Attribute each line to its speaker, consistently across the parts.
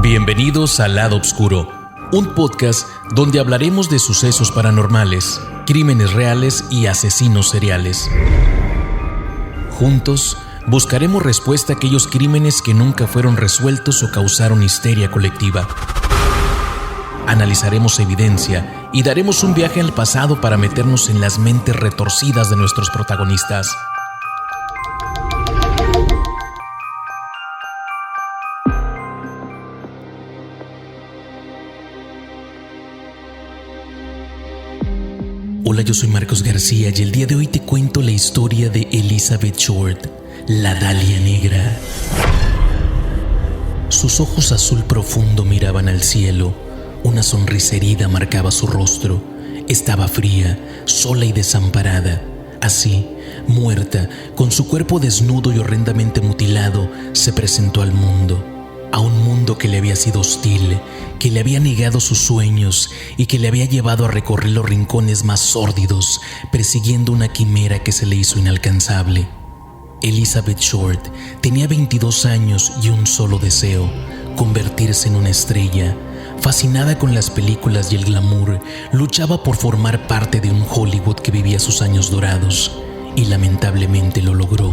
Speaker 1: Bienvenidos al Lado Oscuro, un podcast donde hablaremos de sucesos paranormales, crímenes reales y asesinos seriales. Juntos, buscaremos respuesta a aquellos crímenes que nunca fueron resueltos o causaron histeria colectiva. Analizaremos evidencia y daremos un viaje al pasado para meternos en las mentes retorcidas de nuestros protagonistas. Hola, yo soy Marcos García y el día de hoy te cuento la historia de Elizabeth Short, la Dalia Negra. Sus ojos azul profundo miraban al cielo. Una sonrisa herida marcaba su rostro. Estaba fría, sola y desamparada. Así, muerta, con su cuerpo desnudo y horrendamente mutilado, se presentó al mundo. A un mundo que le había sido hostil, que le había negado sus sueños y que le había llevado a recorrer los rincones más sórdidos, persiguiendo una quimera que se le hizo inalcanzable. Elizabeth Short tenía 22 años y un solo deseo: convertirse en una estrella. Fascinada con las películas y el glamour, luchaba por formar parte de un Hollywood que vivía sus años dorados, y lamentablemente lo logró.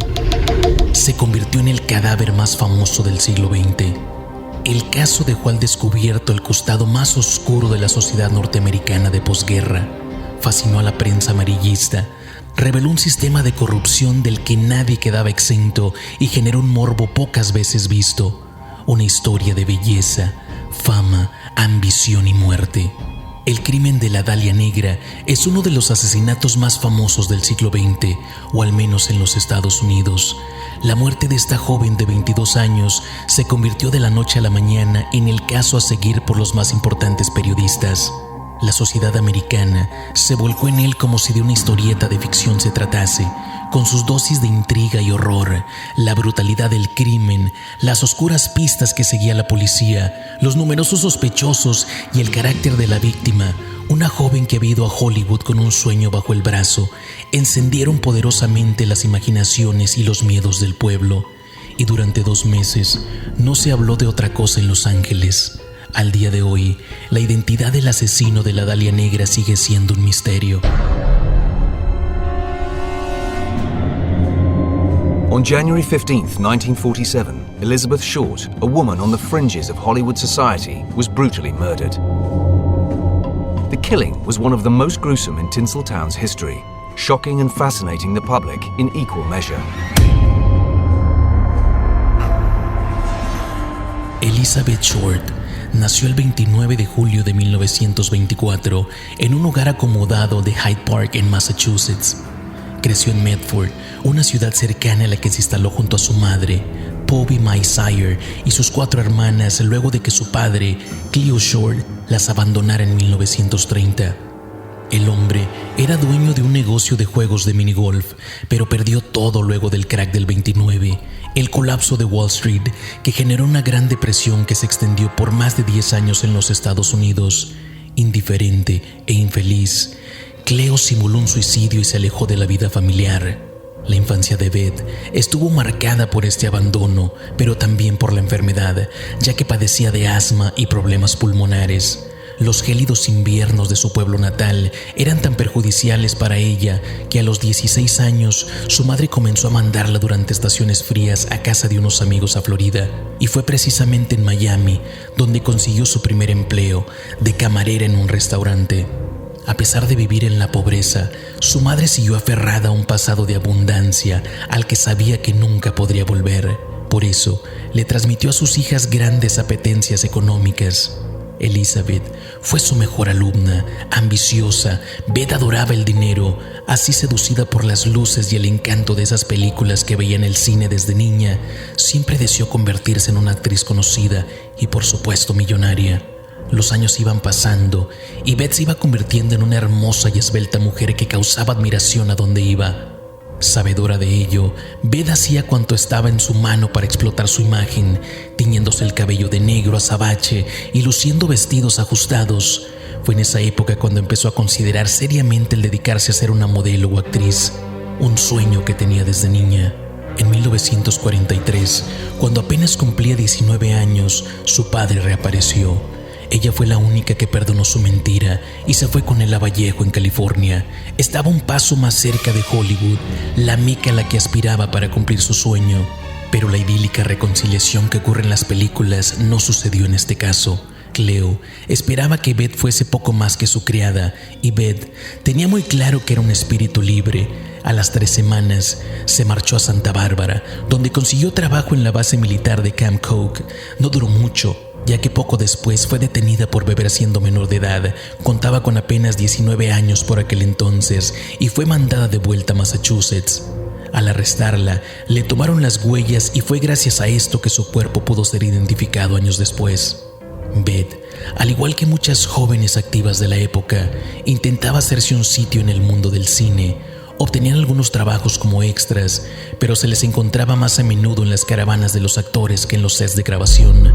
Speaker 1: Se convirtió en el cadáver más famoso del siglo XX. El caso dejó al descubierto el costado más oscuro de la sociedad norteamericana de posguerra. Fascinó a la prensa amarillista, reveló un sistema de corrupción del que nadie quedaba exento y generó un morbo pocas veces visto. Una historia de belleza, fama, ambición y muerte. El crimen de la Dalia Negra es uno de los asesinatos más famosos del siglo XX, o al menos en los Estados Unidos. La muerte de esta joven de 22 años se convirtió de la noche a la mañana en el caso a seguir por los más importantes periodistas. La sociedad americana se volcó en él como si de una historieta de ficción se tratase, con sus dosis de intriga y horror, la brutalidad del crimen, las oscuras pistas que seguía la policía, los numerosos sospechosos y el carácter de la víctima. Una joven que había ido a Hollywood con un sueño bajo el brazo, encendieron poderosamente las imaginaciones y los miedos del pueblo. Y durante 2 meses no se habló de otra cosa en Los Ángeles. Al día de hoy, la identidad del asesino de la Dalia Negra sigue siendo un misterio.
Speaker 2: On January 15th, 1947, Elizabeth Short, a woman on the fringes of Hollywood society, was brutally murdered. The killing was one of the most gruesome in Tinseltown's history, shocking and fascinating the public in equal measure.
Speaker 1: Elizabeth Short nació el 29 de julio de 1924 en un hogar acomodado de Hyde Park en Massachusetts. Creció en Medford, una ciudad cercana a la que se instaló junto a su madre, Pobby May Sire, y sus 4 hermanas luego de que su padre, Cleo Short, las abandonara en 1930. El hombre era dueño de un negocio de juegos de minigolf, pero perdió todo luego del crack del 29, el colapso de Wall Street, que generó una gran depresión que se extendió por más de 10 años en los Estados Unidos. Indiferente e infeliz, Cleo simuló un suicidio y se alejó de la vida familiar. La infancia de Beth estuvo marcada por este abandono, pero también por la enfermedad, ya que padecía de asma y problemas pulmonares. Los gélidos inviernos de su pueblo natal eran tan perjudiciales para ella que a los 16 años su madre comenzó a mandarla durante estaciones frías a casa de unos amigos a Florida, y fue precisamente en Miami donde consiguió su primer empleo de camarera en un restaurante. A pesar de vivir en la pobreza, su madre siguió aferrada a un pasado de abundancia al que sabía que nunca podría volver. Por eso, le transmitió a sus hijas grandes apetencias económicas. Elizabeth fue su mejor alumna, ambiciosa. Beth adoraba el dinero. Así, seducida por las luces y el encanto de esas películas que veía en el cine desde niña, siempre deseó convertirse en una actriz conocida y, por supuesto, millonaria. Los años iban pasando y Beth se iba convirtiendo en una hermosa y esbelta mujer que causaba admiración a donde iba. Sabedora de ello, Beth hacía cuanto estaba en su mano para explotar su imagen, tiñéndose el cabello de negro azabache y luciendo vestidos ajustados. Fue en esa época cuando empezó a considerar seriamente el dedicarse a ser una modelo o actriz, un sueño que tenía desde niña. En 1943, cuando apenas cumplía 19 años, su padre reapareció. Ella fue la única que perdonó su mentira y se fue con él a Vallejo, en California. Estaba un paso más cerca de Hollywood, la meca a la que aspiraba para cumplir su sueño. Pero la idílica reconciliación que ocurre en las películas no sucedió en este caso. Cleo esperaba que Beth fuese poco más que su criada, y Beth tenía muy claro que era un espíritu libre. A las 3 semanas se marchó a Santa Bárbara, donde consiguió trabajo en la base militar de Camp Coke. No duró mucho, ya que poco después fue detenida por beber siendo menor de edad. Contaba con apenas 19 años por aquel entonces y fue mandada de vuelta a Massachusetts. Al arrestarla, le tomaron las huellas y fue gracias a esto que su cuerpo pudo ser identificado años después. Beth, al igual que muchas jóvenes activas de la época, intentaba hacerse un sitio en el mundo del cine. Obtenían algunos trabajos como extras, pero se les encontraba más a menudo en las caravanas de los actores que en los sets de grabación.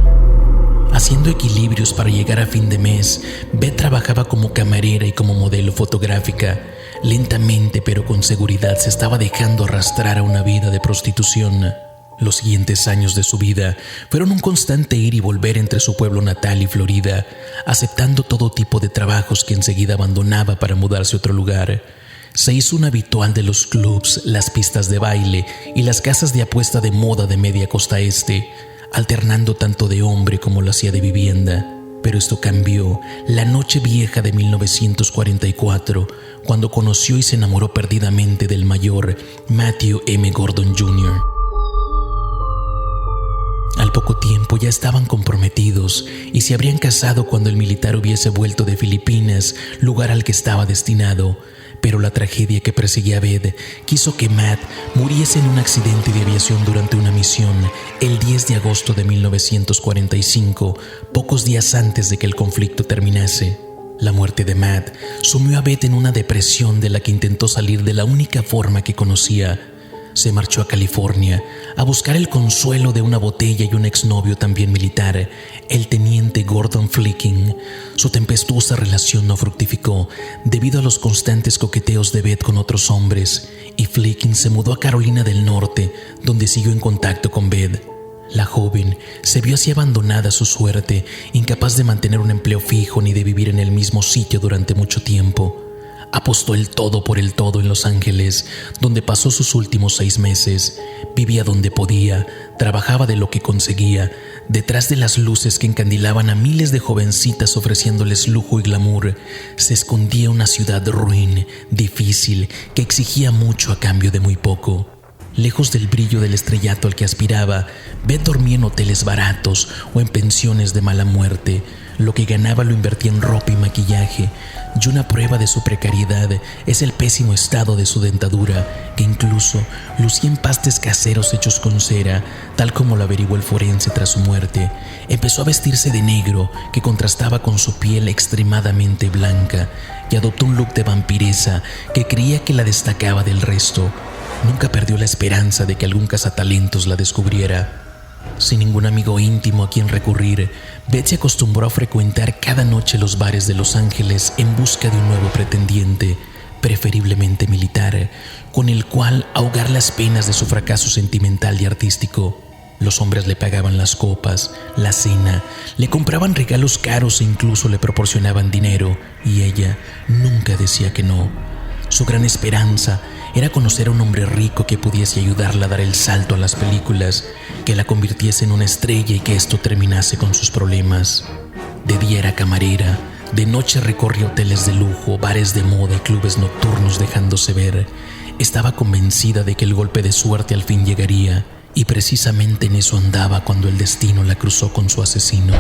Speaker 1: Haciendo equilibrios para llegar a fin de mes, Beth trabajaba como camarera y como modelo fotográfica. Lentamente, pero con seguridad, se estaba dejando arrastrar a una vida de prostitución. Los siguientes años de su vida fueron un constante ir y volver entre su pueblo natal y Florida, aceptando todo tipo de trabajos que enseguida abandonaba para mudarse a otro lugar. Se hizo un habitual de los clubs, las pistas de baile y las casas de apuesta de moda de media costa este, alternando tanto de hombre como lo hacía de vivienda. Pero esto cambió la noche vieja de 1944, cuando conoció y se enamoró perdidamente del mayor Matthew M. Gordon Jr. Al poco tiempo ya estaban comprometidos y se habrían casado cuando el militar hubiese vuelto de Filipinas, lugar al que estaba destinado. Pero la tragedia que perseguía a Beth quiso que Matt muriese en un accidente de aviación durante una misión el 10 de agosto de 1945, pocos días antes de que el conflicto terminase. La muerte de Matt sumió a Beth en una depresión de la que intentó salir de la única forma que conocía. Se marchó a California a buscar el consuelo de una botella y un exnovio también militar, el teniente Gordon Flicking. Su tempestuosa relación no fructificó debido a los constantes coqueteos de Beth con otros hombres, y Flicking se mudó a Carolina del Norte, donde siguió en contacto con Beth. La joven se vio así abandonada a su suerte, incapaz de mantener un empleo fijo ni de vivir en el mismo sitio durante mucho tiempo. Apostó el todo por el todo en Los Ángeles, donde pasó sus últimos 6 meses. Vivía donde podía, trabajaba de lo que conseguía, detrás de las luces que encandilaban a miles de jovencitas ofreciéndoles lujo y glamour. Se escondía una ciudad ruin, difícil, que exigía mucho a cambio de muy poco. Lejos del brillo del estrellato al que aspiraba, Beth dormía en hoteles baratos o en pensiones de mala muerte. Lo que ganaba lo invertía en ropa y maquillaje, y una prueba de su precariedad es el pésimo estado de su dentadura, que incluso lucía en pastes caseros hechos con cera, tal como lo averiguó el forense tras su muerte. Empezó a vestirse de negro, que contrastaba con su piel extremadamente blanca, y adoptó un look de vampiresa que creía que la destacaba del resto. Nunca perdió la esperanza de que algún cazatalentos la descubriera. Sin ningún amigo íntimo a quien recurrir, Beth se acostumbró a frecuentar cada noche los bares de Los Ángeles en busca de un nuevo pretendiente, preferiblemente militar, con el cual ahogar las penas de su fracaso sentimental y artístico. Los hombres le pagaban las copas, la cena, le compraban regalos caros e incluso le proporcionaban dinero, y ella nunca decía que no. Su gran esperanza era conocer a un hombre rico que pudiese ayudarla a dar el salto a las películas, que la convirtiese en una estrella y que esto terminase con sus problemas. De día era camarera, de noche recorría hoteles de lujo, bares de moda y clubes nocturnos dejándose ver. Estaba convencida de que el golpe de suerte al fin llegaría, y precisamente en eso andaba cuando el destino la cruzó con su asesino.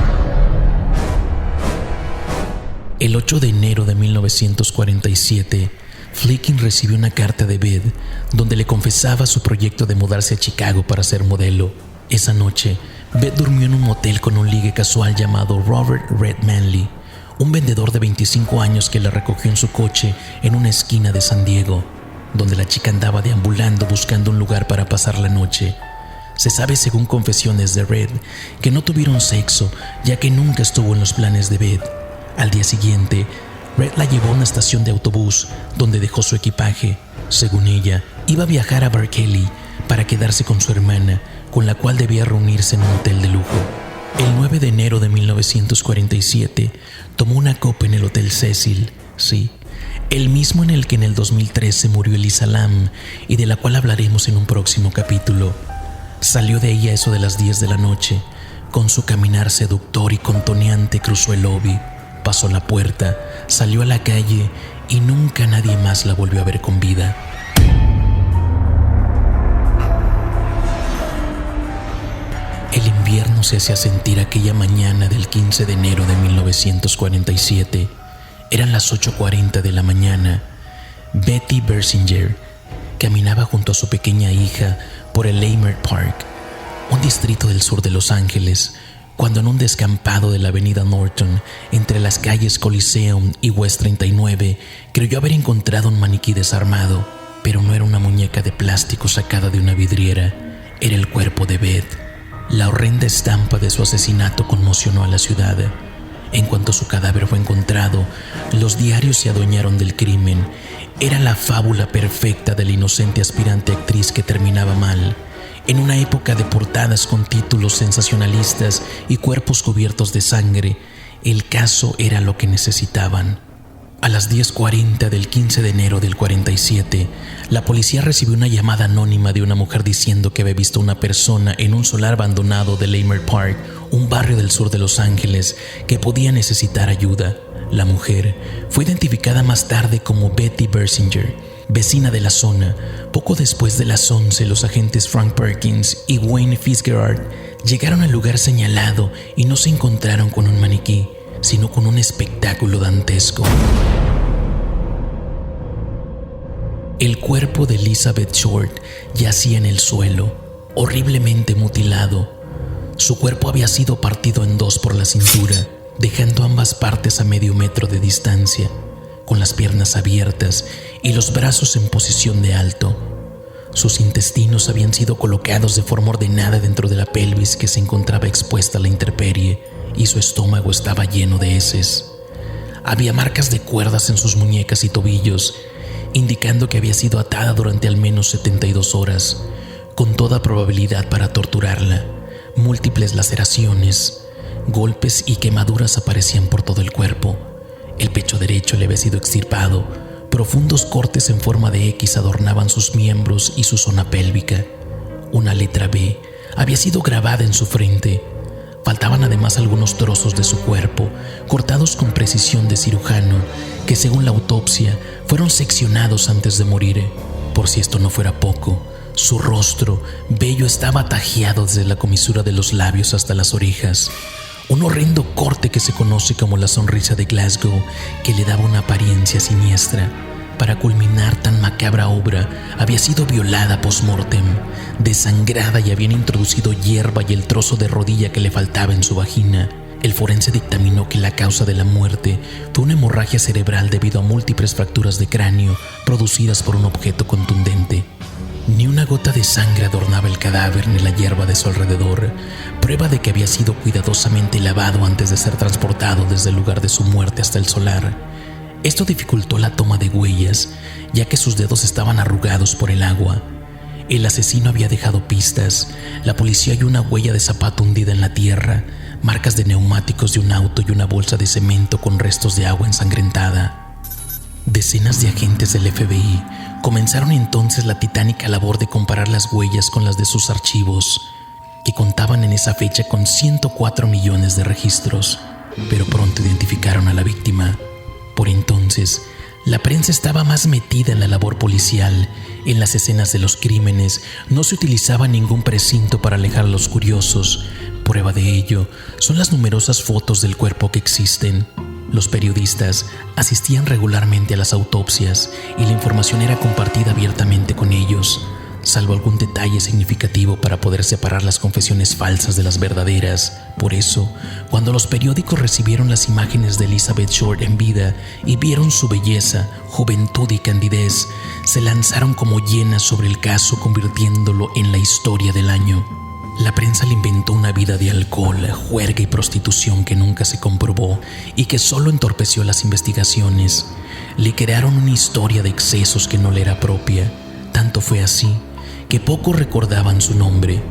Speaker 1: El 8 de enero de 1947, Flicking recibió una carta de Beth donde le confesaba su proyecto de mudarse a Chicago para ser modelo. Esa noche, Beth durmió en un motel con un ligue casual llamado Robert Red Manley, un vendedor de 25 años que la recogió en su coche en una esquina de San Diego, donde la chica andaba deambulando buscando un lugar para pasar la noche. Se sabe, según confesiones de Red, que no tuvieron sexo, ya que nunca estuvo en los planes de Beth. Al día siguiente, Red la llevó a una estación de autobús donde dejó su equipaje. Según ella, iba a viajar a Berkeley, para quedarse con su hermana, con la cual debía reunirse en un hotel de lujo. El 9 de enero de 1947 tomó una copa en el Hotel Cecil, sí, el mismo en el que en el 2013 murió Elisa Lam y de la cual hablaremos en un próximo capítulo. Salió de ella eso de las 10 de la noche. Con su caminar seductor y contoneante cruzó el lobby, pasó la puerta, salió a la calle y nunca nadie más la volvió a ver con vida. El invierno se hacía sentir aquella mañana del 15 de enero de 1947. Eran las 8:40 de la mañana. Betty Bersinger caminaba junto a su pequeña hija por el Leimert Park, un distrito del sur de Los Ángeles, cuando en un descampado de la avenida Norton, entre las calles Coliseum y West 39, creyó haber encontrado un maniquí desarmado, pero no era una muñeca de plástico sacada de una vidriera, era el cuerpo de Beth. La horrenda estampa de su asesinato conmocionó a la ciudad. En cuanto su cadáver fue encontrado, los diarios se adueñaron del crimen. Era la fábula perfecta de la inocente aspirante actriz que terminaba mal. En una época de portadas con títulos sensacionalistas y cuerpos cubiertos de sangre, el caso era lo que necesitaban. A las 10:40 del 15 de enero del 47, la policía recibió una llamada anónima de una mujer diciendo que había visto una persona en un solar abandonado de Leimert Park, un barrio del sur de Los Ángeles, que podía necesitar ayuda. La mujer fue identificada más tarde como Betty Bersinger, vecina de la zona. Poco después de las 11, los agentes Frank Perkins y Wayne Fitzgerald llegaron al lugar señalado y no se encontraron con un maniquí, sino con un espectáculo dantesco. El cuerpo de Elizabeth Short yacía en el suelo, horriblemente mutilado. Su cuerpo había sido partido en dos por la cintura, dejando ambas partes a medio metro de distancia, con las piernas abiertas y los brazos en posición de alto. Sus intestinos habían sido colocados de forma ordenada dentro de la pelvis que se encontraba expuesta a la intemperie, y su estómago estaba lleno de heces. Había marcas de cuerdas en sus muñecas y tobillos, indicando que había sido atada durante al menos 72 horas, con toda probabilidad para torturarla. Múltiples laceraciones, golpes y quemaduras aparecían por todo el cuerpo. El pecho derecho le había sido extirpado. Profundos cortes en forma de X adornaban sus miembros y su zona pélvica. Una letra B había sido grabada en su frente. Faltaban además algunos trozos de su cuerpo, cortados con precisión de cirujano, que según la autopsia fueron seccionados antes de morir. Por si esto no fuera poco, su rostro bello estaba tajeado desde la comisura de los labios hasta las orejas. Un horrendo corte que se conoce como la sonrisa de Glasgow, que le daba una apariencia siniestra. Para culminar tan macabra obra, había sido violada post-mortem, desangrada, y habían introducido hierba y el trozo de rodilla que le faltaba en su vagina. El forense dictaminó que la causa de la muerte fue una hemorragia cerebral debido a múltiples fracturas de cráneo producidas por un objeto contundente. Ni una gota de sangre adornaba el cadáver ni la hierba de su alrededor, prueba de que había sido cuidadosamente lavado antes de ser transportado desde el lugar de su muerte hasta el solar. Esto dificultó la toma de huellas, ya que sus dedos estaban arrugados por el agua. El asesino había dejado pistas. La policía halló una huella de zapato hundida en la tierra, marcas de neumáticos de un auto y una bolsa de cemento con restos de agua ensangrentada. Decenas de agentes del FBI comenzaron entonces la titánica labor de comparar las huellas con las de sus archivos, que contaban en esa fecha con 104 millones de registros, pero pronto identificaron a la víctima. Por entonces, la prensa estaba más metida en la labor policial. En las escenas de los crímenes no se utilizaba ningún precinto para alejar a los curiosos. Prueba de ello son las numerosas fotos del cuerpo que existen. Los periodistas asistían regularmente a las autopsias y la información era compartida abiertamente con ellos, salvo algún detalle significativo para poder separar las confesiones falsas de las verdaderas. Por eso, cuando los periódicos recibieron las imágenes de Elizabeth Short en vida y vieron su belleza, juventud y candidez, se lanzaron como hienas sobre el caso, convirtiéndolo en la historia del año. La prensa le inventó una vida de alcohol, juerga y prostitución que nunca se comprobó y que solo entorpeció las investigaciones. Le crearon una historia de excesos que no le era propia. Tanto fue así que pocos recordaban su nombre.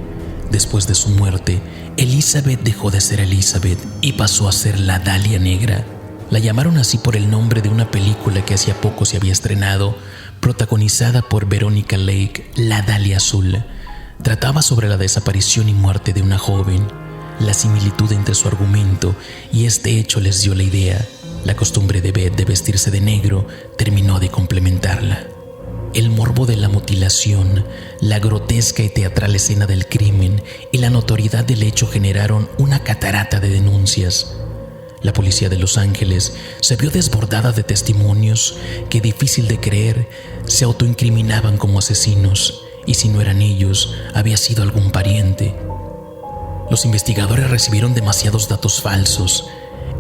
Speaker 1: Después de su muerte, Elizabeth dejó de ser Elizabeth y pasó a ser la Dalia Negra. La llamaron así por el nombre de una película que hacía poco se había estrenado, protagonizada por Veronica Lake, La Dalia Azul. Trataba sobre la desaparición y muerte de una joven. La similitud entre su argumento y este hecho les dio la idea. La costumbre de Beth de vestirse de negro terminó de complementarla. El morbo de la mutilación, la grotesca y teatral escena del crimen y la notoriedad del hecho generaron una catarata de denuncias. La policía de Los Ángeles se vio desbordada de testimonios que, difícil de creer, se autoincriminaban como asesinos, y si no eran ellos, había sido algún pariente. Los investigadores recibieron demasiados datos falsos.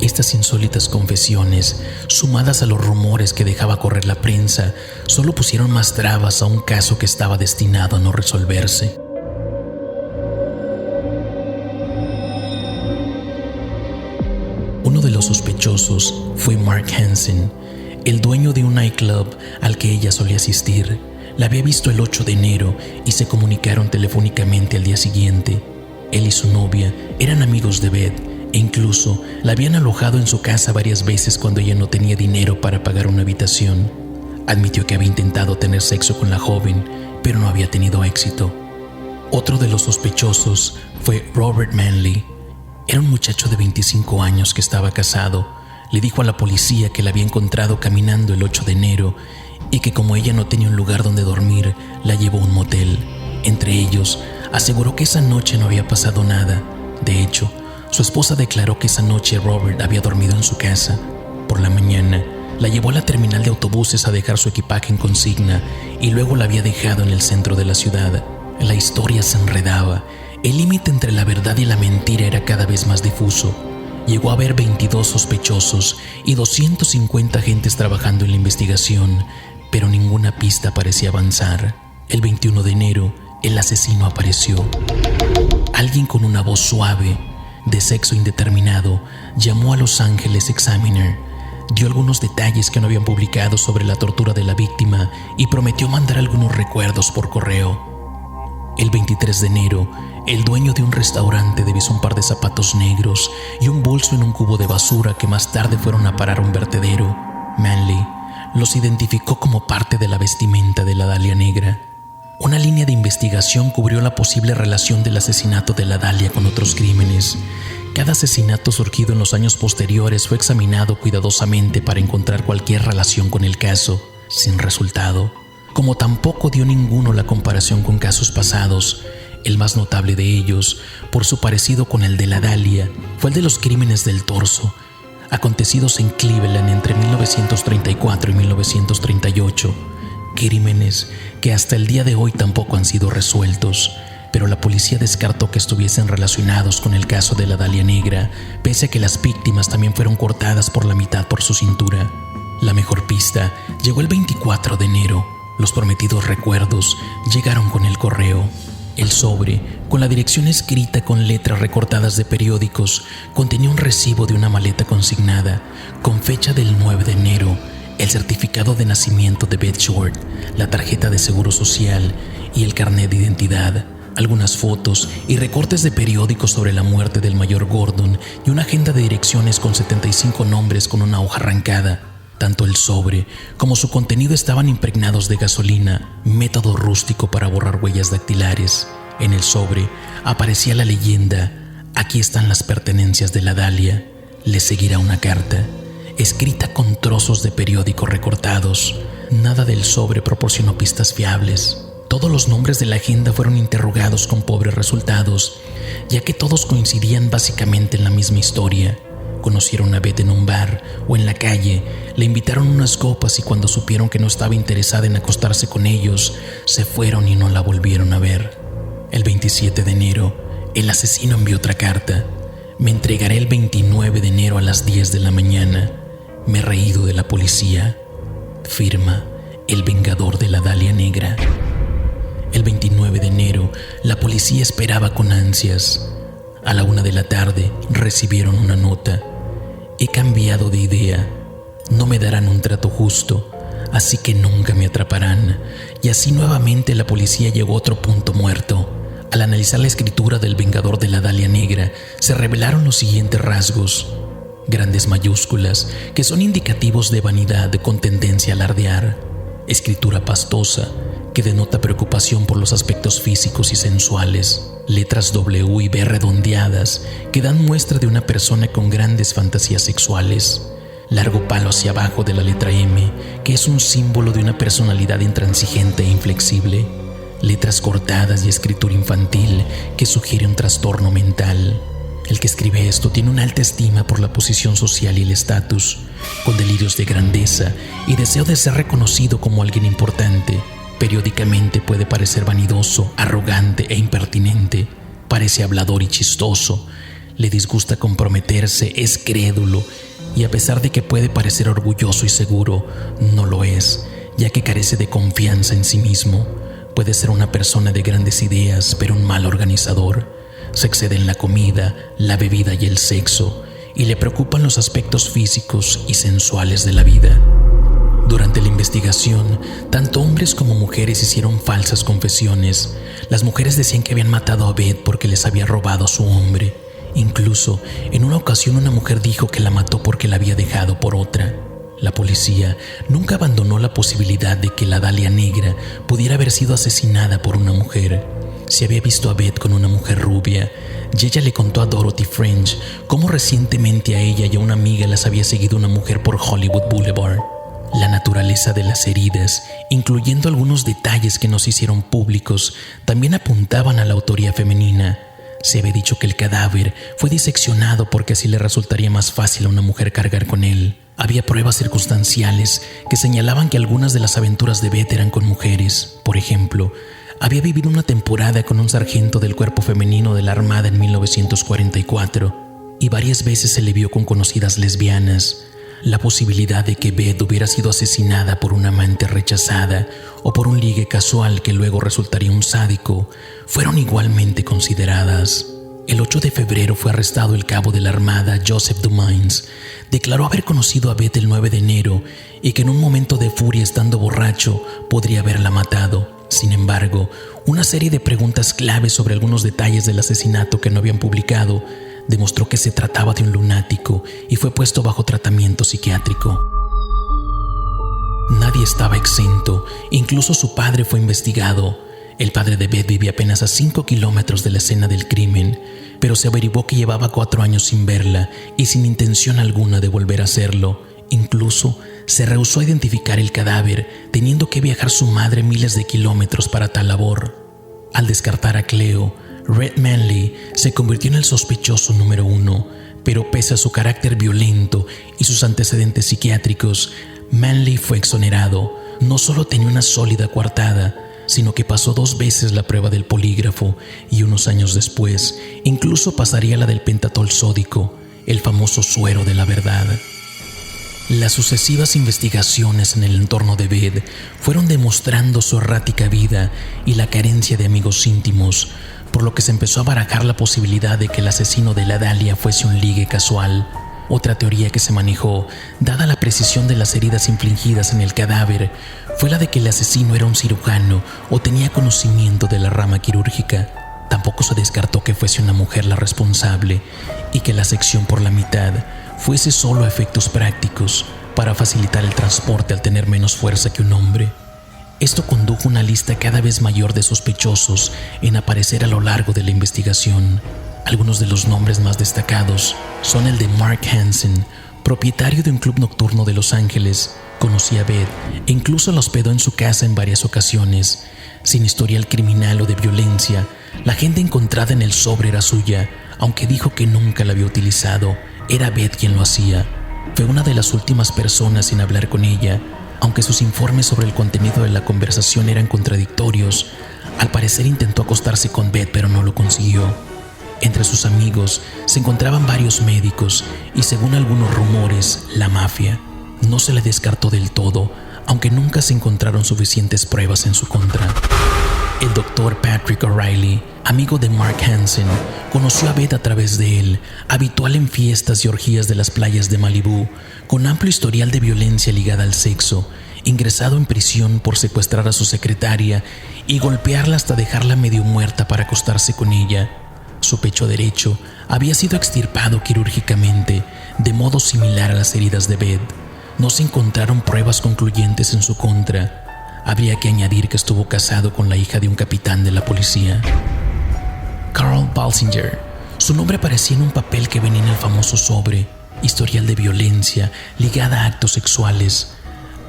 Speaker 1: Estas insólitas confesiones, sumadas a los rumores que dejaba correr la prensa, solo pusieron más trabas a un caso que estaba destinado a no resolverse. Uno de los sospechosos fue Mark Hansen, el dueño de un nightclub al que ella solía asistir. La había visto el 8 de enero y se comunicaron telefónicamente al día siguiente. Él y su novia eran amigos de Beth e incluso la habían alojado en su casa varias veces cuando ella no tenía dinero para pagar una habitación. Admitió que había intentado tener sexo con la joven, pero no había tenido éxito. Otro de los sospechosos fue Robert Manley. Era un muchacho de 25 años que estaba casado. Le dijo a la policía que la había encontrado caminando el 8 de enero y que como ella no tenía un lugar donde dormir, la llevó a un motel. Entre ellos, aseguró que esa noche no había pasado nada. De hecho, su esposa declaró que esa noche Robert había dormido en su casa. Por la mañana, la llevó a la terminal de autobuses a dejar su equipaje en consigna y luego la había dejado en el centro de la ciudad. La historia se enredaba. El límite entre la verdad y la mentira era cada vez más difuso. Llegó a haber 22 sospechosos y 250 agentes trabajando en la investigación, pero ninguna pista parecía avanzar. El 21 de enero, el asesino apareció. Alguien con una voz suave, de sexo indeterminado, llamó a Los Angeles Examiner, dio algunos detalles que no habían publicado sobre la tortura de la víctima y prometió mandar algunos recuerdos por correo. El 23 de enero, el dueño de un restaurante divisó un par de zapatos negros y un bolso en un cubo de basura que más tarde fueron a parar a un vertedero. Manley los identificó como parte de la vestimenta de la Dalia Negra. Una línea de investigación cubrió la posible relación del asesinato de la Dalia con otros crímenes. Cada asesinato surgido en los años posteriores fue examinado cuidadosamente para encontrar cualquier relación con el caso, sin resultado. Como tampoco dio ninguno la comparación con casos pasados. El más notable de ellos, por su parecido con el de la Dalia, fue el de los crímenes del torso, acontecidos en Cleveland entre 1934 y 1938. Crímenes que hasta el día de hoy tampoco han sido resueltos, pero la policía descartó que estuviesen relacionados con el caso de la Dalia Negra, pese a que las víctimas también fueron cortadas por la mitad por su cintura. La mejor pista llegó el 24 de enero. Los prometidos recuerdos llegaron con el correo. El sobre, con la dirección escrita con letras recortadas de periódicos, contenía un recibo de una maleta consignada, con fecha del 9 de enero, el certificado de nacimiento de Beth Short, la tarjeta de seguro social y el carnet de identidad, algunas fotos y recortes de periódicos sobre la muerte del mayor Gordon y una agenda de direcciones con 75 nombres con una hoja arrancada. Tanto el sobre como su contenido estaban impregnados de gasolina, método rústico para borrar huellas dactilares. En el sobre aparecía la leyenda: aquí están las pertenencias de la Dalia. Le seguirá una carta, escrita con trozos de periódico recortados. Nada del sobre proporcionó pistas fiables. Todos los nombres de la agenda fueron interrogados con pobres resultados, ya que todos coincidían básicamente en la misma historia. Conocieron a Beth en un bar o en la calle, le invitaron unas copas y cuando supieron que no estaba interesada en acostarse con ellos, se fueron y no la volvieron a ver. El 27 de enero, el asesino envió otra carta. Me entregaré el 29 de enero a las 10 de la mañana. Me he reído de la policía. Firma, el vengador de la Dalia Negra. El 29 de enero, la policía esperaba con ansias. A la 1 de la tarde recibieron una nota. He cambiado de idea. No me darán un trato justo. así que nunca me atraparán. Y así nuevamente la policía llegó a otro punto muerto. Al analizar la escritura del Vengador de la Dalia Negra, se revelaron los siguientes rasgos. Grandes mayúsculas, que son indicativos de vanidad con tendencia a alardear. Escritura pastosa, que denota preocupación por los aspectos físicos y sensuales. Letras W y B redondeadas, que dan muestra de una persona con grandes fantasías sexuales. Largo palo hacia abajo de la letra M, que es un símbolo de una personalidad intransigente e inflexible. Letras cortadas y escritura infantil, que sugiere un trastorno mental. El que escribe esto tiene una alta estima por la posición social y el estatus, con delirios de grandeza y deseo de ser reconocido como alguien importante. Periódicamente puede parecer vanidoso, arrogante e impertinente. Parece hablador y chistoso. Le disgusta comprometerse, es crédulo y a pesar de que puede parecer orgulloso y seguro, no lo es, ya que carece de confianza en sí mismo. Puede ser una persona de grandes ideas, pero un mal organizador. Se excede en la comida, la bebida y el sexo, y le preocupan los aspectos físicos y sensuales de la vida. Durante la investigación, tanto hombres como mujeres hicieron falsas confesiones. Las mujeres decían que habían matado a Beth porque les había robado a su hombre. Incluso, en una ocasión una mujer dijo que la mató porque la había dejado por otra. La policía nunca abandonó la posibilidad de que la Dalia Negra pudiera haber sido asesinada por una mujer. Se había visto a Beth con una mujer rubia y ella le contó a Dorothy French cómo recientemente a ella y a una amiga las había seguido una mujer por Hollywood Boulevard. La naturaleza de las heridas, incluyendo algunos detalles que no se hicieron públicos, también apuntaban a la autoría femenina. Se había dicho que el cadáver fue diseccionado porque así le resultaría más fácil a una mujer cargar con él. Había pruebas circunstanciales que señalaban que algunas de las aventuras de Beth eran con mujeres. Por ejemplo, había vivido una temporada con un sargento del cuerpo femenino de la Armada en 1944 y varias veces se le vio con conocidas lesbianas. La posibilidad de que Beth hubiera sido asesinada por una amante rechazada o por un ligue casual que luego resultaría un sádico fueron igualmente consideradas. El 8 de febrero fue arrestado el cabo de la Armada, Joseph Dumains. Declaró haber conocido a Beth el 9 de enero y que en un momento de furia, estando borracho, podría haberla matado. Sin embargo, una serie de preguntas claves sobre algunos detalles del asesinato que no habían publicado demostró que se trataba de un lunático y fue puesto bajo tratamiento psiquiátrico. Nadie estaba exento, incluso su padre fue investigado. El padre de Beth vivía apenas a 5 kilómetros de la escena del crimen, pero se averiguó que llevaba 4 años sin verla y sin intención alguna de volver a hacerlo. Incluso se rehusó a identificar el cadáver, teniendo que viajar su madre miles de kilómetros para tal labor. Al descartar a Cleo, Red Manley se convirtió en el sospechoso número 1, pero pese a su carácter violento y sus antecedentes psiquiátricos, Manley fue exonerado. No solo tenía una sólida coartada, sino que pasó 2 veces la prueba del polígrafo y unos años después incluso pasaría la del pentatol sódico, el famoso suero de la verdad. Las sucesivas investigaciones en el entorno de Beth fueron demostrando su errática vida y la carencia de amigos íntimos, por lo que se empezó a barajar la posibilidad de que el asesino de la Dalia fuese un ligue casual. Otra teoría que se manejó, dada la precisión de las heridas infligidas en el cadáver, fue la de que el asesino era un cirujano o tenía conocimiento de la rama quirúrgica. Tampoco se descartó que fuese una mujer la responsable y que la sección por la mitad fuese solo a efectos prácticos para facilitar el transporte al tener menos fuerza que un hombre. Esto condujo a una lista cada vez mayor de sospechosos en aparecer a lo largo de la investigación. Algunos de los nombres más destacados son el de Mark Hansen, propietario de un club nocturno de Los Ángeles. Conocía a Beth e incluso la hospedó en su casa en varias ocasiones. Sin historial criminal o de violencia, la agenda encontrada en el sobre era suya, aunque dijo que nunca la había utilizado. Era Beth quien lo hacía. Fue una de las últimas personas en hablar con ella, aunque sus informes sobre el contenido de la conversación eran contradictorios. Al parecer intentó acostarse con Beth, pero no lo consiguió. Entre sus amigos se encontraban varios médicos y, según algunos rumores, la mafia. No se le descartó del todo, aunque nunca se encontraron suficientes pruebas en su contra. El doctor Patrick O'Reilly, amigo de Mark Hansen, conoció a Beth a través de él, habitual en fiestas y orgías de las playas de Malibú, con amplio historial de violencia ligada al sexo, ingresado en prisión por secuestrar a su secretaria y golpearla hasta dejarla medio muerta para acostarse con ella. Su pecho derecho había sido extirpado quirúrgicamente, de modo similar a las heridas de Beth. No se encontraron pruebas concluyentes en su contra. Habría que añadir que estuvo casado con la hija de un capitán de la policía. Carl Balsinger. Su nombre aparecía en un papel que venía en el famoso sobre, historial de violencia ligada a actos sexuales.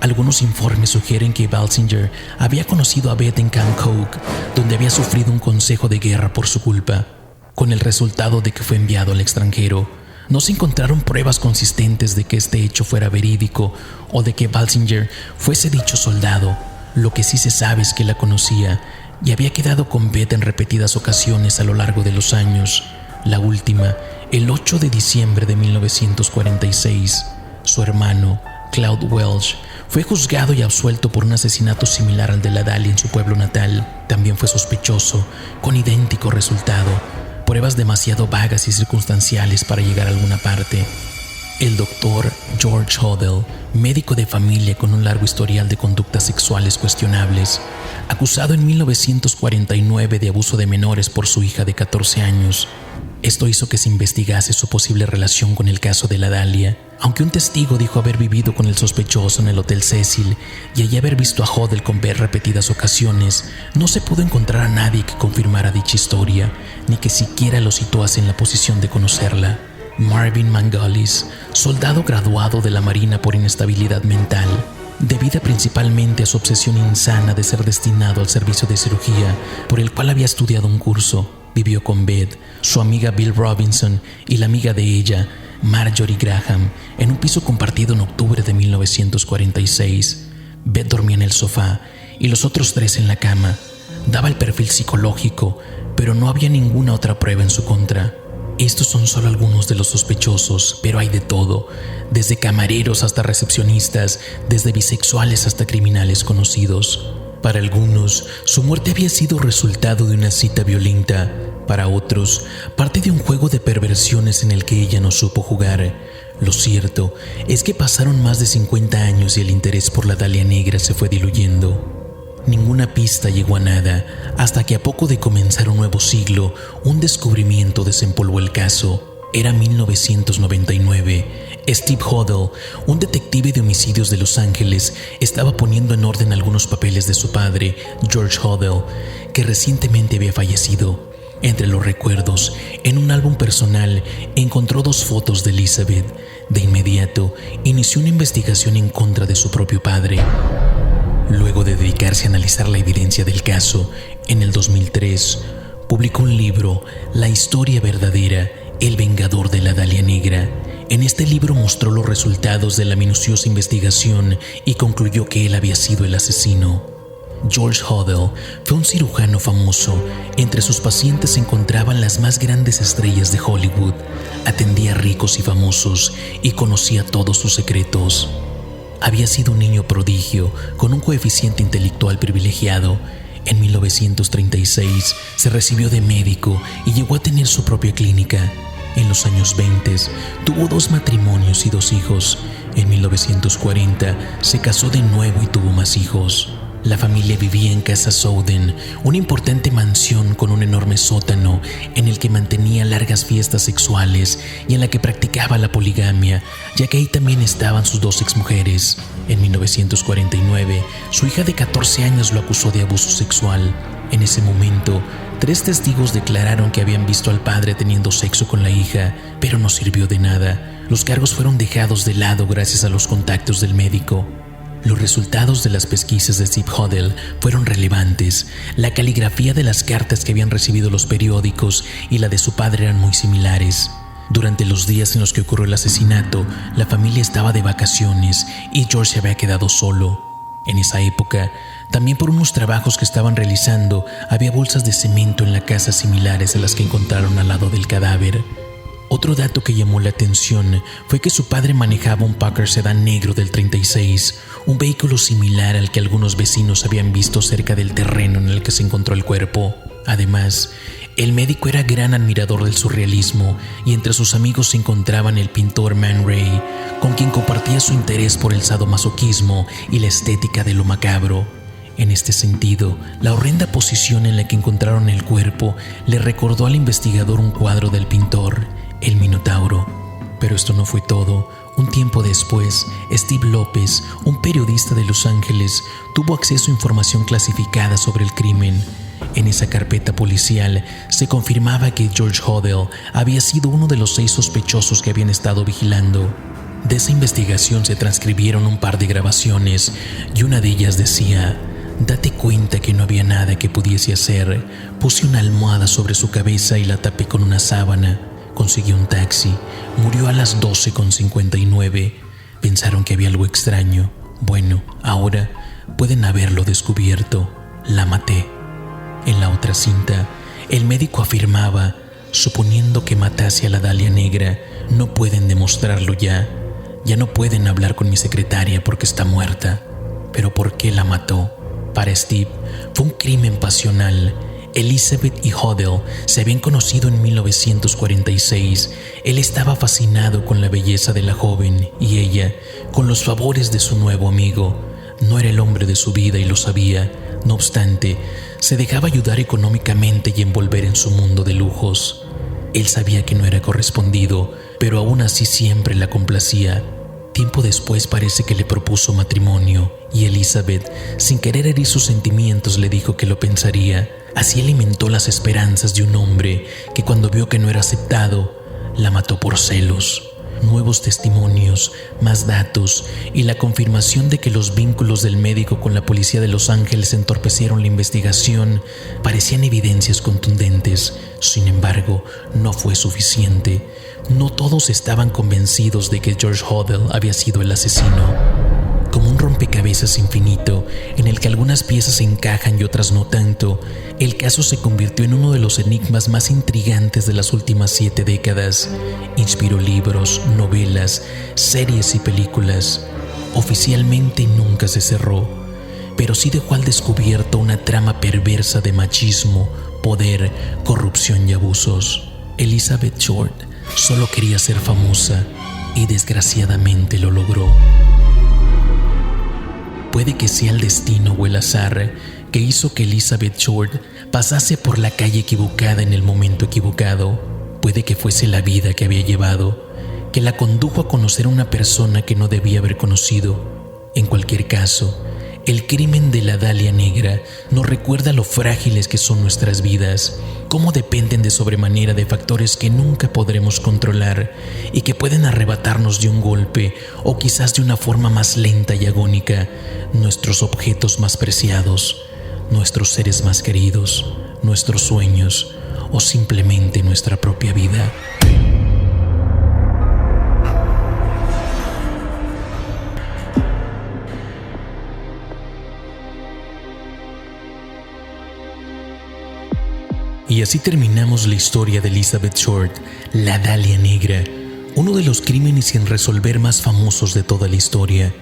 Speaker 1: Algunos informes sugieren que Balsinger había conocido a Beth en Camp Coke, donde había sufrido un consejo de guerra por su culpa, con el resultado de que fue enviado al extranjero. No se encontraron pruebas consistentes de que este hecho fuera verídico o de que Balsinger fuese dicho soldado. Lo que sí se sabe es que la conocía y había quedado con Beth en repetidas ocasiones a lo largo de los años. La última, el 8 de diciembre de 1946, su hermano, Claude Welch, fue juzgado y absuelto por un asesinato similar al de la Dahlia en su pueblo natal. También fue sospechoso, con idéntico resultado. Pruebas demasiado vagas y circunstanciales para llegar a alguna parte. El doctor George Hodel, médico de familia con un largo historial de conductas sexuales cuestionables, acusado en 1949 de abuso de menores por su hija de 14 años. Esto hizo que se investigase su posible relación con el caso de la Dahlia, aunque un testigo dijo haber vivido con el sospechoso en el Hotel Cecil y allí haber visto a Hodel con Beth repetidas ocasiones. No se pudo encontrar a nadie que confirmara dicha historia, ni que siquiera lo situase en la posición de conocerla. Marvin Mangalis, soldado graduado de la Marina por inestabilidad mental, debida principalmente a su obsesión insana de ser destinado al servicio de cirugía, por el cual había estudiado un curso, vivió con Beth, su amiga Bill Robinson y la amiga de ella, Marjorie Graham, en un piso compartido en octubre de 1946. Beth dormía en el sofá y los otros tres en la cama. Daba el perfil psicológico, pero no había ninguna otra prueba en su contra. Estos son solo algunos de los sospechosos, pero hay de todo, desde camareros hasta recepcionistas, desde bisexuales hasta criminales conocidos. Para algunos, su muerte había sido resultado de una cita violenta. Para otros, parte de un juego de perversiones en el que ella no supo jugar. Lo cierto es que pasaron más de 50 años y el interés por la Dahlia Negra se fue diluyendo. Ninguna pista llegó a nada, hasta que a poco de comenzar un nuevo siglo, un descubrimiento desempolvó el caso. Era 1999. Steve Hodel, un detective de homicidios de Los Ángeles, estaba poniendo en orden algunos papeles de su padre, George Hodel, que recientemente había fallecido. Entre los recuerdos, en un álbum personal, encontró 2 fotos de Elizabeth. De inmediato, inició una investigación en contra de su propio padre. Luego de dedicarse a analizar la evidencia del caso, en el 2003, publicó un libro, La historia verdadera, El vengador de la Dahlia Negra. En este libro mostró los resultados de la minuciosa investigación y concluyó que él había sido el asesino. George Hodel fue un cirujano famoso. Entre sus pacientes se encontraban las más grandes estrellas de Hollywood. Atendía a ricos y famosos y conocía todos sus secretos. Había sido un niño prodigio con un coeficiente intelectual privilegiado. En 1936 se recibió de médico y llegó a tener su propia clínica. En los años 20 tuvo 2 matrimonios y 2 hijos. En 1940 se casó de nuevo y tuvo más hijos. La familia vivía en Casa Souden, una importante mansión con un enorme sótano en el que mantenía largas fiestas sexuales y en la que practicaba la poligamia, ya que ahí también estaban sus 2 exmujeres. En 1949, su hija de 14 años lo acusó de abuso sexual. En ese momento, 3 testigos declararon que habían visto al padre teniendo sexo con la hija, pero no sirvió de nada. Los cargos fueron dejados de lado gracias a los contactos del médico. Los resultados de las pesquisas de Steve Hodel fueron relevantes. La caligrafía de las cartas que habían recibido los periódicos y la de su padre eran muy similares. Durante los días en los que ocurrió el asesinato, la familia estaba de vacaciones y George se había quedado solo. En esa época, también por unos trabajos que estaban realizando, había bolsas de cemento en la casa similares a las que encontraron al lado del cadáver. Otro dato que llamó la atención fue que su padre manejaba un Packard sedán negro del 36, un vehículo similar al que algunos vecinos habían visto cerca del terreno en el que se encontró el cuerpo. Además, El médico era gran admirador del surrealismo y entre sus amigos se encontraban el pintor Man Ray, con quien compartía su interés por el sadomasoquismo y la estética de lo macabro. En este sentido, la horrenda posición en la que encontraron el cuerpo le recordó al investigador un cuadro del pintor, El Minotauro. Pero esto no fue todo. Un tiempo después, Steve López, un periodista de Los Ángeles, tuvo acceso a información clasificada sobre el crimen. En esa carpeta policial se confirmaba que George Hodel había sido uno de los 6 sospechosos que habían estado vigilando. De esa investigación se transcribieron un par de grabaciones y una de ellas decía: «Date cuenta que no había nada que pudiese hacer. Puse una almohada sobre su cabeza y la tapé con una sábana. Consiguió un taxi. Murió a las 12:59. Pensaron que había algo extraño. Bueno, ahora pueden haberlo descubierto. La maté». En la otra cinta, el médico afirmaba: «Suponiendo que matase a la Dalia Negra, no pueden demostrarlo ya. Ya no pueden hablar con mi secretaria porque está muerta». ¿Pero por qué la mató? Para Steve, fue un crimen pasional. Elizabeth y Hodel se habían conocido en 1946. Él estaba fascinado con la belleza de la joven y ella con los favores de su nuevo amigo. No era el hombre de su vida y lo sabía. No obstante, se dejaba ayudar económicamente y envolver en su mundo de lujos. Él sabía que no era correspondido, pero aún así siempre la complacía. Tiempo después parece que le propuso matrimonio y Elizabeth, sin querer herir sus sentimientos, le dijo que lo pensaría. Así alimentó las esperanzas de un hombre que cuando vio que no era aceptado, la mató por celos. Nuevos testimonios, más datos y la confirmación de que los vínculos del médico con la policía de Los Ángeles entorpecieron la investigación parecían evidencias contundentes. Sin embargo, no fue suficiente. No todos estaban convencidos de que George Hodel había sido el asesino. Como un rompecabezas infinito, en el que algunas piezas encajan y otras no tanto, el caso se convirtió en uno de los enigmas más intrigantes de las últimas 7 décadas. Inspiró libros, novelas, series y películas. Oficialmente nunca se cerró, pero sí dejó al descubierto una trama perversa de machismo, poder, corrupción y abusos. Elizabeth Short solo quería ser famosa y desgraciadamente lo logró. Puede que sea el destino o el azar que hizo que Elizabeth Short pasase por la calle equivocada en el momento equivocado. Puede que fuese la vida que había llevado, que la condujo a conocer a una persona que no debía haber conocido. En cualquier caso, el crimen de la Dalia Negra nos recuerda lo frágiles que son nuestras vidas, cómo dependen de sobremanera de factores que nunca podremos controlar y que pueden arrebatarnos de un golpe o quizás de una forma más lenta y agónica nuestros objetos más preciados, nuestros seres más queridos, nuestros sueños o simplemente nuestra propia vida. Y así terminamos la historia de Elizabeth Short, la Dalia Negra, uno de los crímenes sin resolver más famosos de toda la historia,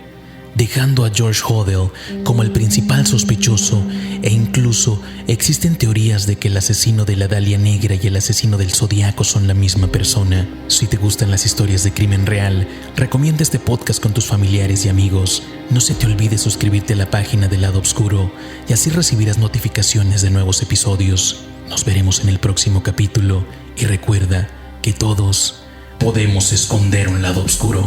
Speaker 1: dejando a George Hodel como el principal sospechoso, e incluso existen teorías de que el asesino de la Dalia Negra y el asesino del Zodiaco son la misma persona. Si te gustan las historias de crimen real, recomienda este podcast con tus familiares y amigos. No se te olvide suscribirte a la página del Lado Oscuro y así recibirás notificaciones de nuevos episodios. Nos veremos en el próximo capítulo y recuerda que todos podemos esconder un lado oscuro.